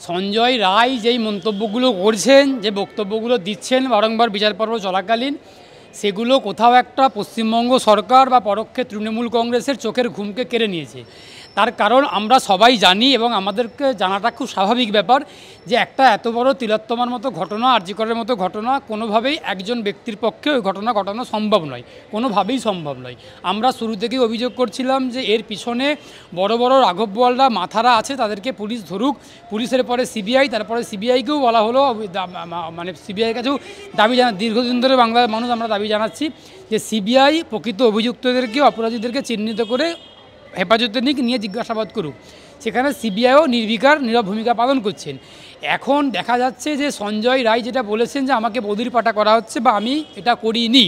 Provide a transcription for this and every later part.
সঞ্জয় রায় যেই মন্তব্যগুলো করছেন, যে বক্তব্যগুলো দিচ্ছেন বারংবার বিচার পর্ব চলাকালীন, সেগুলো কোথাও একটা পশ্চিমবঙ্গ সরকার বা পরোক্ষে তৃণমূল কংগ্রেসের চোখের ঘুমকে কেড়ে নিয়েছে। তার কারণ আমরা সবাই জানি এবং আমাদেরকে জানাটা খুব স্বাভাবিক ব্যাপার যে একটা এত বড় তিলোত্তমার মতো ঘটনা, আর জি করের মতো ঘটনা কোনোভাবেই একজন ব্যক্তির পক্ষে ওই ঘটনা ঘটানো সম্ভব নয়, কোনোভাবেই সম্ভব নয়। আমরা শুরু থেকেই অভিযোগ করছিলাম যে এর পিছনে বড় বড় রাঘব বোয়ালরা মাথারা আছে, তাদেরকে পুলিশ ধরুক। পুলিশের পরে সিবিআই, তারপরে সিবিআইকেও বলা হলো, মানে সিবিআইয়ের কাছেও দাবি দীর্ঘদিন ধরে বাংলার মানুষ আমরা দাবি জানাচ্ছি যে সিবিআই প্রকৃত অভিযুক্তদেরকে, অপরাধীদেরকে চিহ্নিত করে হেফাজতে নিয়ে জিজ্ঞাসাবাদ করুক। সেখানে সিবিআইও নির্বিকার নীরব ভূমিকা পালন করছেন। এখন দেখা যাচ্ছে যে সঞ্জয় রায় যেটা বলেছেন যে আমাকে বদির পাঠা করা হচ্ছে বা আমি এটা করিনি।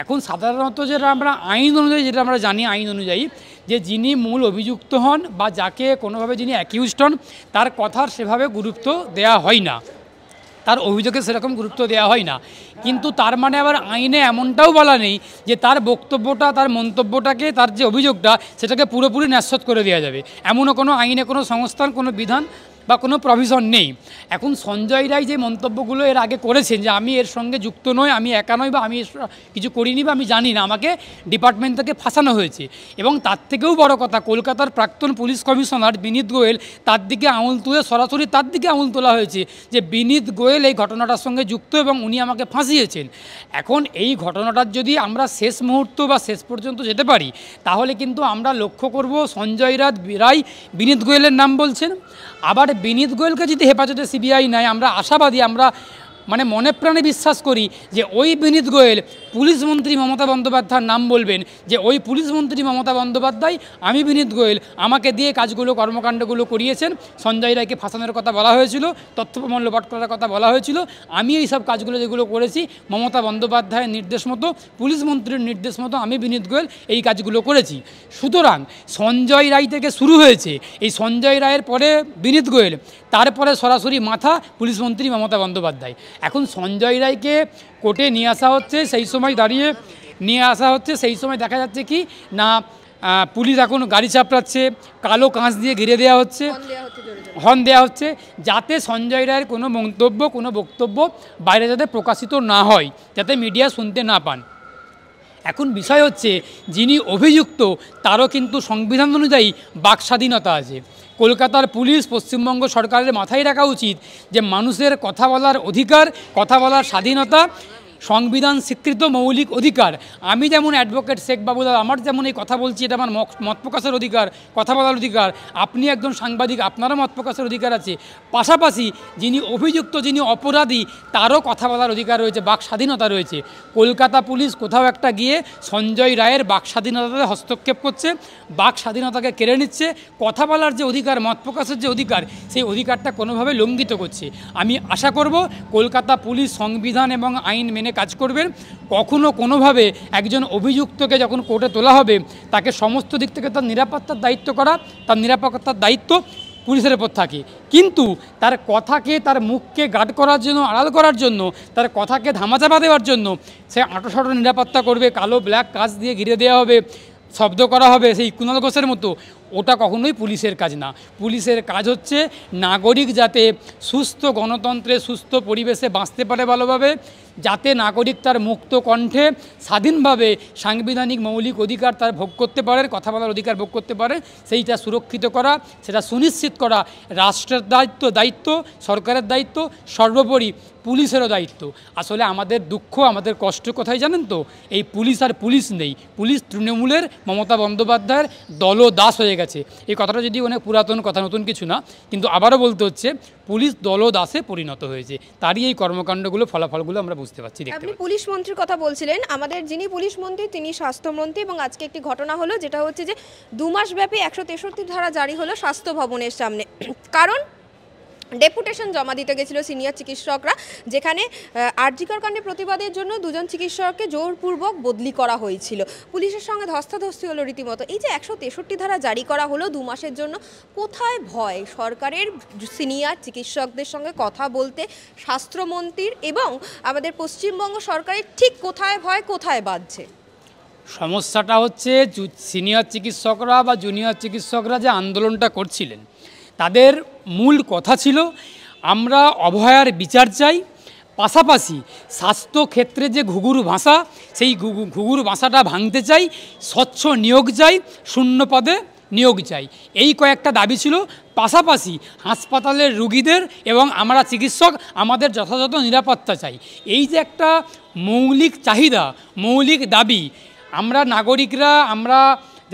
এখন সাধারণত যেটা আমরা আইন অনুযায়ী, যেটা আমরা জানি আইন অনুযায়ী, যে যিনি মূল অভিযুক্ত হন বা যাকে কোনোভাবে যিনি অ্যাকিউজড হন, তার কথার সেভাবে গুরুত্ব দেওয়া হয় না, তার অভিযোগে সেরকম গুরুত্ব দেওয়া হয় না। কিন্তু তার মানে আবার আইনে এমনটাও বলা নেই যে তার বক্তব্যটা, তার মন্তব্যটাকে, তার যে অভিযোগটা, সেটাকে পুরোপুরি ন্যায্য করে দেওয়া যাবে, এমনও কোনো আইনে কোনো সংস্থান, কোনো বিধান বা কোনো প্রভিশন নেই। এখন সঞ্জয় রায় যে মন্তব্যগুলো এর আগে করেছেন যে আমি এর সঙ্গে যুক্ত নই, আমি একা নই, বা আমি কিছু করিনি, বা আমি জানি না, আমাকে ডিপার্টমেন্ট থেকে ফাঁসানো হয়েছে। এবং তার থেকেও বড় কথা, কলকাতার প্রাক্তন পুলিশ কমিশনার বিনীত গোয়েল, তার দিকে আঙুল তুলে সরাসরি তার দিকে আঙুল তোলা হয়েছে যে বিনীত গোয়েল এই ঘটনাটার সঙ্গে যুক্ত এবং উনি আমাকে ফাঁসিয়েছেন। এখন এই ঘটনাটার যদি আমরা শেষ মুহূর্ত বা শেষ পর্যন্ত যেতে পারি, তাহলে কিন্তু আমরা লক্ষ্য করব সঞ্জয় রায় বিনীত গোয়েলের নাম বলছেন। আবার বিনীত গোয়েলকে যদি হেফাজতে সিবিআই নেয়, আমরা আশাবাদী, আমরা মনে প্রাণে বিশ্বাস করি যে ওই বিনীত গোয়েল পুলিশ মন্ত্রী মমতা বন্দ্যোপাধ্যায়ের নাম বলবেন যে ওই পুলিশ মন্ত্রী মমতা বন্দ্যোপাধ্যায়, আমি বিনীত গোয়েল, আমাকে দিয়ে কাজগুলো, কর্মকাণ্ডগুলো করিয়েছেন। সঞ্জয় রায়কে ফাঁসানোর কথা বলা হয়েছিল, তথ্য প্রমাণ লোপাট করার কথা বলা হয়েছিল, আমি এই সব কাজগুলো যেগুলো করেছি মমতা বন্দ্যোপাধ্যায়ের নির্দেশ মতো, পুলিশ মন্ত্রীর নির্দেশ মতো আমি বিনীত গোয়েল এই কাজগুলো করেছি। সুতরাং সঞ্জয় রায় থেকে শুরু হয়েছে, এই সঞ্জয় রায়ের পরে বিনীত গোয়েল, তারপরে সরাসরি মাথা পুলিশ মন্ত্রী মমতা বন্দ্যোপাধ্যায়। এখন সঞ্জয় রায়কে কোর্টে নিয়ে আসা হচ্ছে, সেই সময় দাঁড়িয়ে নিয়ে আসা হচ্ছে, সেই সময় দেখা যাচ্ছে কি না, পুলিশ এখন গাড়ি চাপড়াচ্ছে, কালো কাঁচ দিয়ে ঘিরে দেওয়া হচ্ছে, হর্ন দেওয়া হচ্ছে, যাতে সঞ্জয় রায়ের কোনো মন্তব্য, কোনো বক্তব্য বাইরে যাতে প্রকাশিত না হয়, যাতে মিডিয়া শুনতে না পান। এখন বিষয় হচ্ছে যিনি অভিযুক্ত তারও কিন্তু সংবিধান অনুযায়ী বাক স্বাধীনতা আছে। কলকাতার পুলিশ, পশ্চিমবঙ্গ সরকারের মাথায় রাখা উচিত যে মানুষের কথা বলার অধিকার, কথা বলার স্বাধীনতা সংবিধান স্বীকৃত মৌলিক অধিকার। আমি যেমন অ্যাডভোকেট শেখ বাবুলাল, আমার যেমন এই কথা বলছি, এটা আমার মত প্রকাশের অধিকার, কথা বলার অধিকার। আপনি একজন সাংবাদিক, আপনারও মত প্রকাশের অধিকার আছে। পাশাপাশি যিনি অভিযুক্ত, যিনি অপরাধী, তারও কথা বলার অধিকার রয়েছে, বাক স্বাধীনতা রয়েছে। কলকাতা পুলিশ কোথাও একটা গিয়ে সঞ্জয় রায়ের বাক স্বাধীনতাতে হস্তক্ষেপ করছে, বাক স্বাধীনতাকে কেড়ে নিচ্ছে, কথা বলার যে অধিকার, মত প্রকাশের যে অধিকার, সেই অধিকারটা কোনোভাবে লঙ্ঘিত করছে। আমি আশা করব কলকাতা পুলিশ সংবিধান এবং আইন মেনে কাজ করবেন। কখনো কোনোভাবে একজন অভিযুক্তকে যখন কোর্টে তোলা হবে, তাকে সমস্ত দিক থেকে তার নিরাপত্তার দায়িত্ব করা, তার নিরাপত্তার দায়িত্ব পুলিশের উপর থাকে। কিন্তু তার কথাকে, তার মুখকে গার্ড করার জন্য, আড়াল করার জন্য, তার কথাকে ধামাচাপা দেওয়ার জন্য সে আঁটোসাঁটো নিরাপত্তা করবে, কালো ব্ল্যাক কাঁচ দিয়ে ঘিরে দেওয়া হবে, শব্দ করা হবে সেই কুণাল ঘোষের মতো, ওটা কখনোই পুলিশের কাজ না। পুলিশের কাজ হচ্ছে নাগরিক যাতে সুস্থ গণতন্ত্রে, সুস্থ পরিবেশে বাঁচতে পারে ভালোভাবে, যাতে নাগরিক তার মুক্ত কণ্ঠে স্বাধীনভাবে সাংবিধানিক মৌলিক অধিকার তার ভোগ করতে পারে, কথা বলার অধিকার ভোগ করতে পারে, সেইটা সুরক্ষিত করা, সেটা সুনিশ্চিত করা রাষ্ট্রের দায়িত্ব, সরকারের দায়িত্ব, সর্বোপরি পুলিশেরও দায়িত্ব। আসলে আমাদের দুঃখ, আমাদের কষ্ট কোথায় জানেন তো? এই পুলিশ আর পুলিশ নেই। পুলিশ তৃণমূলের মমতা বন্দ্যোপাধ্যায়ের দলদাস হয়ে গেছে। এই কথাটা যদি অনেক পুরাতন কথা, নতুন কিছু না, কিন্তু আবারও বলতে হচ্ছে পুলিশ দলদাসে পরিণত হয়েছে। তারই এই কর্মকাণ্ডগুলো, ফলাফলগুলো আমরা বুঝতে পারছি। আপনি পুলিশ মন্ত্রীর কথা বলছিলেন, আমাদের যিনি পুলিশ মন্ত্রী তিনি স্বাস্থ্যমন্ত্রী, এবং আজকে একটি ঘটনা হলো যেটা হচ্ছে যে 2 মাস ব্যাপী 163 ধারা জারি হলো স্বাস্থ্য ভবনের সামনে। কারণ ডেপুটেশন জমা দিতে গেছিল সিনিয়র চিকিৎসকরা, যেখানে আরজি কর কাণ্ডে প্রতিবাদের জন্য 2 জন চিকিৎসককে জোরপূর্বক বদলি করা হয়েছিল। পুলিশের সঙ্গে ধস্তাধস্তি হলো রীতিমতো। এই যে 163 ধারা জারি করা হলো 2 মাসের জন্য, কোথায় ভয় সরকারের সিনিয়র চিকিৎসকদের সঙ্গে কথা বলতে স্বাস্থ্যমন্ত্রীর, এবং আমাদের পশ্চিমবঙ্গ সরকারের ঠিক কোথায় ভয়, কোথায় বাজছে? সমস্যাটা হচ্ছে সিনিয়র চিকিৎসকরা বা জুনিয়র চিকিৎসকরা যে আন্দোলনটা করছিলেন, তাদের মূল কথা ছিল আমরা অভয়ার বিচার চাই, পাশাপাশি স্বাস্থ্যক্ষেত্রে যে ঘুঘুর ভাষা, সেই ঘুঘুর ভাষাটা ভাঙতে চাই, স্বচ্ছ নিয়োগ চাই, শূন্য পদে নিয়োগ চাই। এই কয়েকটা দাবি ছিল। পাশাপাশি হাসপাতালের রুগীদের এবং আমরা চিকিৎসক আমাদের যথাযথ নিরাপত্তা চাই। এই যে একটা মৌলিক চাহিদা, মৌলিক দাবি, আমরা নাগরিকরা, আমরা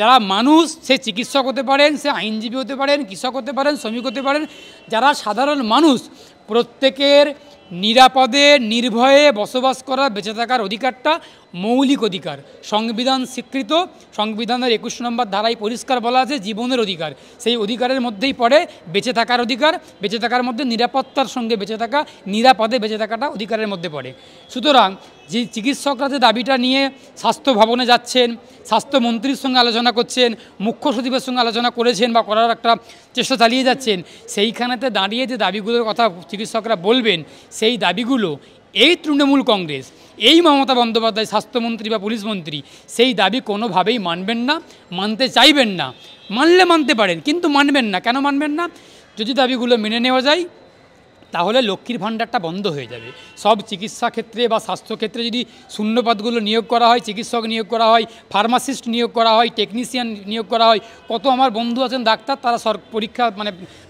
যারা মানুষ, সে চিকিৎসক হতে পারেন, সে আইনজীবী হতে পারেন, কৃষক হতে পারেন, শ্রমিক হতে পারেন, যারা সাধারণ মানুষ, প্রত্যেকের নিরাপদে নির্ভয়ে বসবাস করা, বেঁচে থাকার অধিকারটা মৌলিক অধিকার, সংবিধান স্বীকৃত। সংবিধানের 21 নম্বর ধারায় পরিষ্কার বলা আছে জীবনের অধিকার। সেই অধিকারের মধ্যেই পড়ে বেঁচে থাকার অধিকার। বেঁচে থাকার মধ্যে নিরাপত্তার সঙ্গে বেঁচে থাকা, নিরাপদে বেঁচে থাকাটা অধিকারের মধ্যে পড়ে। সুতরাং যে চিকিৎসকরা যে দাবিটা নিয়ে স্বাস্থ্য ভবনে যাচ্ছেন, স্বাস্থ্যমন্ত্রীর সঙ্গে আলোচনা করছেন, মুখ্য সচিবের সঙ্গে আলোচনা করেছেন বা করার একটা চেষ্টা চালিয়ে যাচ্ছেন, সেইখানেতে দাঁড়িয়ে যে দাবিগুলোর কথা চিকিৎসকরা বলবেন, সেই দাবিগুলো এই তৃণমূল কংগ্রেস, এই মমতা বন্দ্যোপাধ্যায় স্বাস্থ্যমন্ত্রী বা পুলিশ মন্ত্রী সেই দাবি কোনোভাবেই মানবেন না, মানতে চাইবেন না। মানলে মানতে পারেন, কিন্তু মানবেন না। কেন মানবেন না? যদি দাবিগুলো মেনে নেওয়া যায় তাহলে লক্ষ্মীর ভাণ্ডারটা বন্ধ হয়ে যাবে। সব চিকিৎসা ক্ষেত্রে বা স্বাস্থ্যক্ষেত্রে যদি শূন্যপদগুলো নিয়োগ করা হয়, চিকিৎসক নিয়োগ করা হয়, ফার্মাসিস্ট নিয়োগ করা হয়, টেকনিশিয়ান নিয়োগ করা হয়, কত আমার বন্ধু আছেন ডাক্তার, তারা পরীক্ষা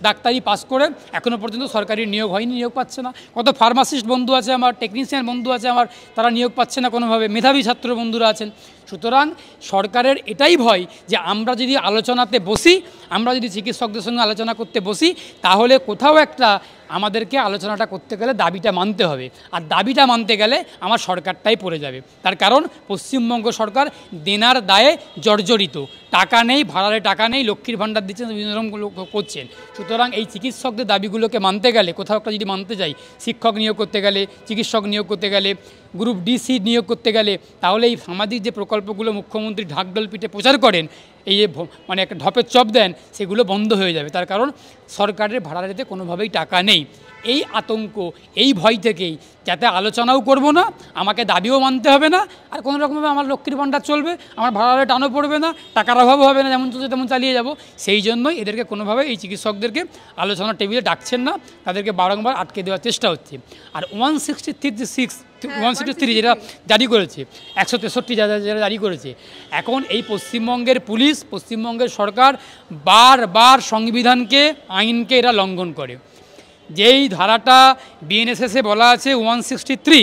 ডাক্তারি পাস করে এখনও পর্যন্ত সরকারি নিয়োগ হয়নি, নিয়োগ পাচ্ছে না। কত ফার্মাসিস্ট বন্ধু আছে আমার, টেকনিশিয়ান বন্ধু আছে আমার, তারা নিয়োগ পাচ্ছে না কোনোভাবে। মেধাবী ছাত্র বন্ধুরা আছেন। সুতরাং সরকারের এটাই ভয় যে আমরা যদি আলোচনাতে বসি, আমরা যদি চিকিৎসকদের সঙ্গে আলোচনা করতে বসি, তাহলে কোথাও একটা আমাদেরকে আলোচনাটা করতে গেলে দাবিটা মানতে হবে। আর দাবিটা মানতে গেলে আমার সরকারটাই পড়ে যাবে। তার কারণ পশ্চিমবঙ্গ সরকার দেনার দায়ে জর্জরিত। টাকা নেই, ভাড়ারে টাকা নেই, লক্ষ্মীর ভাণ্ডার দিচ্ছেন, বিভিন্ন রকম করছেন। সুতরাং এই চিকিৎসকদের দাবিগুলোকে মানতে গেলে, কোথাও একটা যদি মানতে যাই, শিক্ষক নিয়োগ করতে গেলে, চিকিৎসক নিয়োগ করতে গেলে, গ্রুপ ডি সি নিয়োগ করতে গেলে, তাহলে এই সামাজিক যে প্রকল্পগুলো মুখ্যমন্ত্রী ঢাকঢোল পিঠে প্রচার করেন, এই যে একটা ঢপের চপ দেন, সেগুলো বন্ধ হয়ে যাবে। তার কারণ সরকারের ভাড়ারেতে কোনোভাবেই টাকা নেই। এই আতঙ্ক, এই ভয় থেকেই যাতে আলোচনাও করব না, আমাকে দাবিও মানতে হবে না, আর কোনো রকমভাবে আমার লক্ষ্মীর ভাণ্ডার চলবে, আমার ভাড়ারে টানও পড়বে না, টাকার অভাবও হবে না, যেমন চলছে তেমন চালিয়ে যাব। সেই জন্যই এদেরকে কোনোভাবে, এই চিকিৎসকদেরকে আলোচনার টেবিলে ডাকছেন না, তাদেরকে বারংবার আটকে দেওয়ার চেষ্টা হচ্ছে। আর 163 যেটা জারি করেছে, 163 যেটা জারি করেছে, এখন এই পশ্চিমবঙ্গের পুলিশ, পশ্চিমবঙ্গের সরকার বারবার সংবিধানকে, আইনকে এরা লঙ্ঘন করে। যেই ধারাটা বিএনএসএসে বলা আছে 163,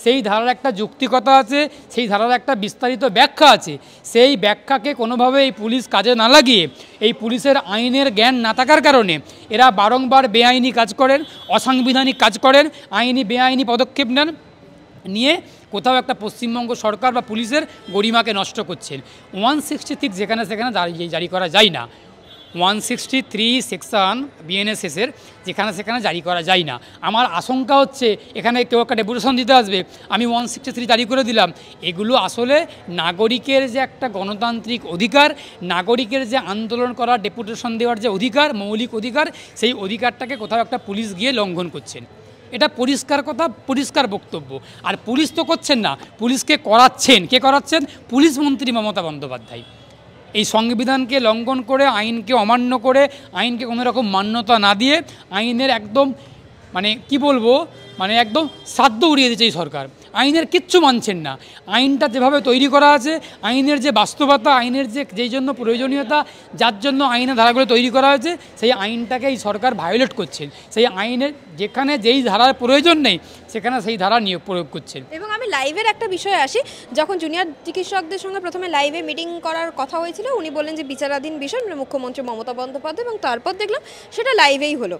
সেই ধারার একটা যৌক্তিকতা আছে, সেই ধারার একটা বিস্তারিত ব্যাখ্যা আছে। সেই ব্যাখ্যাকে কোনোভাবে এই পুলিশ কাজে না লাগিয়ে, এই পুলিশের আইনের জ্ঞান না থাকার কারণে এরা বারংবার বেআইনি কাজ করেন, অসাংবিধানিক কাজ করেন, আইনি বেআইনি পদক্ষেপ নেন, নিয়ে কোথাও একটা পশ্চিমবঙ্গ সরকার বা পুলিশের গরিমাকে নষ্ট করছেন। 163 যেখানে সেখানে জারি করা যায় না। 163 সেকশন বিএনএসএসের যেখানে সেখানে জারি করা যায় না। আমার আশঙ্কা হচ্ছে এখানে কেউ একটা ডেপুটেশন দিতে আসবে, আমি 163 জারি করে দিলাম। এগুলো আসলে নাগরিকের যে একটা গণতান্ত্রিক অধিকার, নাগরিকের যে আন্দোলন করার, ডেপুটেশন দেওয়ার যে অধিকার, মৌলিক অধিকার, সেই অধিকারটাকে কোথাও একটা পুলিশ গিয়ে লঙ্ঘন করছেন। এটা পরিষ্কার কথা, পরিষ্কার বক্তব্য। আর পুলিশ তো করছেন না, পুলিশকে করাচ্ছেন, কে করাচ্ছেন? পুলিশ মন্ত্রী মমতা বন্দ্যোপাধ্যায়। এই সংবিধানকে লঙ্ঘন করে, আইনকে অমান্য করে, আইনকে কোনো রকম মান্যতা না দিয়ে, আইনের একদম কি বলবো, একদম শ্রাদ্ধ উড়িয়ে দিচ্ছে এই সরকার। আইনের কিচ্ছু মানছেন না। আইনটা যেভাবে তৈরি করা আছে, আইনের যে বাস্তবতা, আইনের যেই জন্য প্রয়োজনীয়তা, যার জন্য আইনের ধারাগুলো তৈরি করা হয়েছে, সেই আইনটাকে এই সরকার ভায়োলেট করছেন। সেই আইনের যেখানে যেই ধারার প্রয়োজন নেই, সেখানে সেই ধারা নিয়োগ প্রয়োগ করছেন। এবং আমি লাইভের একটা বিষয়ে আসি, যখন জুনিয়র চিকিৎসকদের সঙ্গে প্রথমে লাইভে মিটিং করার কথা হয়েছিল, উনি বললেন যে বিচারাধীন বিষয়, মুখ্যমন্ত্রী মমতা বন্দ্যোপাধ্যায়, এবং তারপর দেখলাম সেটা লাইভেই হলো।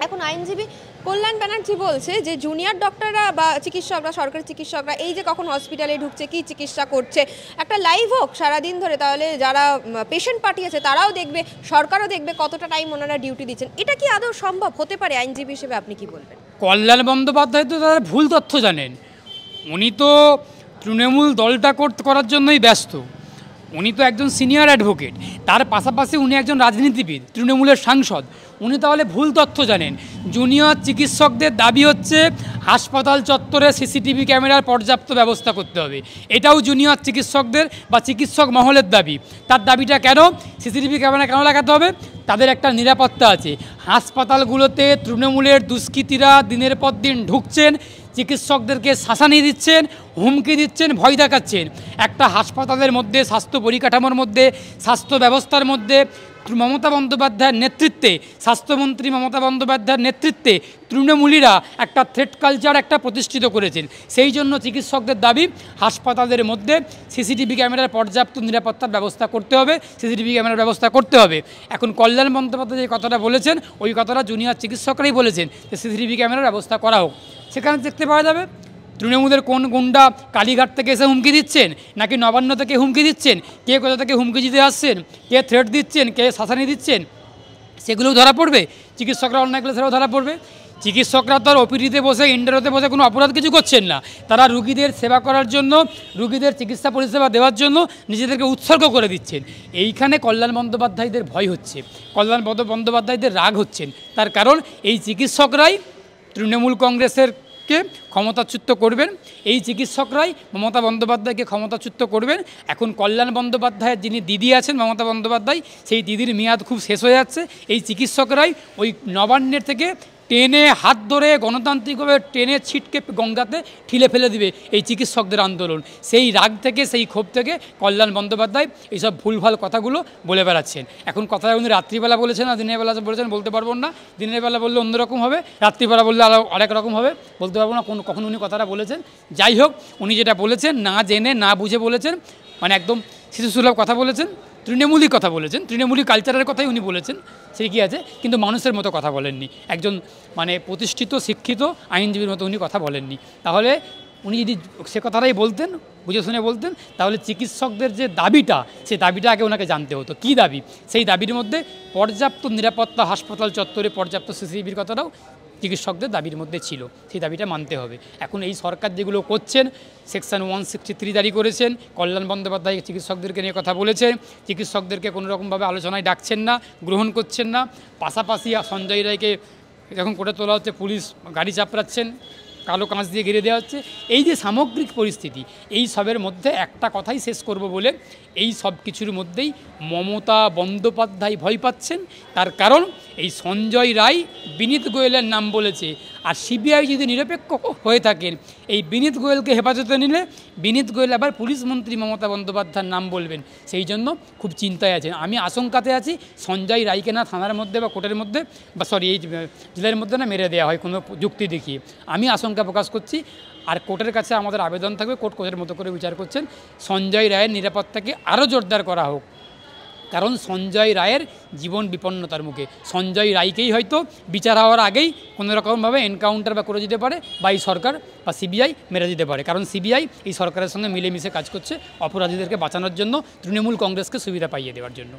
এখন আইনজীবী কল্যাণ ব্যানার্জি বলছে যে জুনিয়র ডক্টররা বা চিকিৎসকরা, সরকারি চিকিৎসকরা এই যে কখন হসপিটালে ঢুকছে, কি চিকিৎসা করছে, একটা লাইভ হোক সারাদিন ধরে, তাহলে যারা পেশেন্ট পাঠিয়েছে তারাও দেখবে, সরকারও দেখবে কতটা টাইম ওনারা ডিউটি দিচ্ছেন। এটা কি আদৌ সম্ভব হতে পারে? আইনজীবী হিসেবে আপনি কি বলবেন? কল্যাণ বন্দ্যোপাধ্যায় তো তারা ভুল তথ্য জানেন। উনি তো তৃণমূল দলটা করার জন্যই ব্যস্ত। উনি তো একজন সিনিয়র অ্যাডভোকেট, তার পাশাপাশি উনি একজন রাজনীতিবিদ, তৃণমূলের সাংসদ। উনি তাহলে ভুল তথ্য জানেন। জুনিয়র চিকিৎসকদের দাবি হচ্ছে হাসপাতাল চত্বরে সিসিটিভি ক্যামেরার পর্যাপ্ত ব্যবস্থা করতে হবে, এটাও জুনিয়র চিকিৎসকদের বা চিকিৎসক মহলের দাবি। তার দাবিটা কেন? সিসিটিভি ক্যামেরা কেন লাগাতে হবে? তাদের একটা নিরাপত্তা আছে। হাসপাতালগুলোতে তৃণমূলের দুষ্কৃতীরা দিনের পর দিন ঢুকছেন, চিকিৎসকদেরকে শাসানি দিচ্ছেন, হুমকি দিচ্ছেন, ভয় দেখাচ্ছেন। একটা হাসপাতালের মধ্যে, স্বাস্থ্য পরিকাঠামোর মধ্যে, স্বাস্থ্য ব্যবস্থার মধ্যে মমতা বন্দ্যোপাধ্যায়ের নেতৃত্বে, স্বাস্থ্যমন্ত্রী মমতা বন্দ্যোপাধ্যায়ের নেতৃত্বে তৃণমূলীরা একটা থ্রেট কালচার একটা প্রতিষ্ঠিত করেছেন। সেই জন্য চিকিৎসকদের দাবি হাসপাতালের মধ্যে সিসিটিভি ক্যামেরার পর্যাপ্ত নিরাপত্তার ব্যবস্থা করতে হবে, সিসিটিভি ক্যামেরার ব্যবস্থা করতে হবে। এখন কল্যাণ বন্দ্যোপাধ্যায় যে কথাটা বলেছেন, ওই কথাটা জুনিয়র চিকিৎসকরাই বলেছেন যে সিসিটিভি ক্যামেরার ব্যবস্থা করা হোক। সেখানে দেখতে পাওয়া যাবে তৃণমূলের কোন গুন্ডা কালীঘাট থেকে এসে হুমকি দিচ্ছেন, নাকি নবান্ন থেকে হুমকি দিচ্ছেন, কে কোথা থেকে হুমকি দিতে আসছেন, কে থ্রেট দিচ্ছেন, কে শাসানি দিচ্ছেন, সেগুলোও ধরা পড়বে। চিকিৎসকরা অন্যায় করলে সেটাও ধরা পড়বে। চিকিৎসকরা তো আর ওপিডিতে বসে, ইন্টারোতে বসে কোনো অপরাধ কিছু করছেন না। তারা রুগীদের সেবা করার জন্য, রুগীদের চিকিৎসা পরিষেবা দেওয়ার জন্য নিজেদেরকে উৎসর্গ করে দিচ্ছেন। এইখানে কল্যাণ বন্দ্যোপাধ্যায়দের ভয় হচ্ছে, কল্যাণ বন্দ্যোপাধ্যায়দের রাগ হচ্ছেন। তার কারণ এই চিকিৎসকরাই তৃণমূল কংগ্রেসের ক্ষমতাচ্যুত করবেন, এই চিকিৎসকরাই মমতা বন্দ্যোপাধ্যায়কে ক্ষমতাচ্যুত করবেন। এখন কল্যাণ বন্দ্যোপাধ্যায়ের যিনি দিদি আছেন মমতা বন্দ্যোপাধ্যায়, সেই দিদির মেয়াদ খুব শেষ হয়ে যাচ্ছে। এই চিকিৎসকরাই ওই নবান্নের থেকে টেনে হাত ধরে গণতান্ত্রিকভাবে টেনে ছিটকে গঙ্গাতে ঠিলে ফেলে দিবে এই চিকিৎসকদের আন্দোলন। সেই রাগ থেকে, সেই ক্ষোভ থেকে কল্যাণ বন্দ্যোপাধ্যায় এইসব ভুলভাল কথাগুলো বলে বেড়াচ্ছেন। এখন কথাটা উনি রাত্রিবেলা বলেছেন না দিনের বেলা বলেছেন বলতে পারবো না। দিনের বেলা বললে অন্যরকম হবে, রাত্রিবেলা বললে আরেক রকম হবে, বলতে পারবো না কখন উনি কথাটা বলেছেন। যাই হোক, উনি যেটা বলেছেন না জেনে না বুঝে বলেছেন, মানে একদম শিশুসুলভ কথা বলেছেন, তৃণমূলী কথা বলেছেন, তৃণমূলী কালচারের কথাই উনি বলেছেন, সেই কি আছে, কিন্তু মানুষের মতো কথা বলেননি। একজন মানে প্রতিষ্ঠিত শিক্ষিত আইনজীবীর মতো উনি কথা বলেননি। তাহলে উনি যদি সে কথাটাই বলতেন, বুঝে শুনে বলতেন, তাহলে চিকিৎসকদের যে দাবিটা, সেই দাবিটা আগে ওনাকে জানতে হতো। কী দাবি? সেই দাবির মধ্যে পর্যাপ্ত নিরাপত্তা, হাসপাতাল চত্বরে পর্যাপ্ত সিসিটিভির কথাটাও চিকিৎসকদের দাবির মধ্যে ছিল, সেই দাবিটা মানতে হবে। এখন এই সরকার যেগুলো করছেন, সেকশন 163 জারি করেছেন, কল্যাণ বন্দ্যোপাধ্যায় চিকিৎসকদেরকে নিয়ে কথা বলেছেন, চিকিৎসকদেরকে কোনো রকমভাবে আলোচনায় ডাকছেন না, গ্রহণ করছেন না। পাশাপাশি সঞ্জয় রায়কে যখন কোর্টে তোলা হচ্ছে, পুলিশ গাড়ি চাপড়াচ্ছেন, কালো কাঁচ দিয়ে ঘিরে দেওয়া হচ্ছে। এই যে সামগ্রিক পরিস্থিতি, এই সবের মধ্যে একটা কথাই শেষ করব বলে, এই সব কিছুর মধ্যেই মমতা বন্দ্যোপাধ্যায় ভয় পাচ্ছেন। তার কারণ এই সঞ্জয় রায় বিনীত গোয়েলের নাম বলেছে, আর সিবিআই যদি নিরপেক্ষ হয়ে থাকেন, এই বিনীত গোয়েলকে হেফাজতে নিলে বিনীত গোয়েল আবার পুলিশ মন্ত্রী মমতা বন্দ্যোপাধ্যায়ের নাম বলবেন। সেই জন্য খুব চিন্তায় আছেন। আমি আশঙ্কাতে আছি সঞ্জয় রায়কে না থানার মধ্যে বা কোর্টের মধ্যে বা এই জেলের মধ্যে না মেরে দেওয়া হয় কোনো যুক্তি দেখিয়ে। আমি আশঙ্কা প্রকাশ করছি। আর কোর্টের কাছে আমাদের আবেদন থাকবে, কোর্টের মতো করে বিচার করছেন, সঞ্জয় রায়ের নিরাপত্তাকে আরও জোরদার করা হোক। কারণ সঞ্জয় রায়ের জীবন বিপন্নতার মুখে। সঞ্জয় রায়কেই হয়তো বিচার হওয়ার আগেই কোনো রকমভাবে এনকাউন্টার বা করে দিতে পারে, বা এই সরকার বা সিবিআই মেরে দিতে পারে। কারণ সিবিআই এই সরকারের সঙ্গে মিলেমিশে কাজ করছে অপরাধীদেরকে বাঁচানোর জন্য, তৃণমূল কংগ্রেসকে সুবিধা পাইয়ে দেওয়ার জন্য।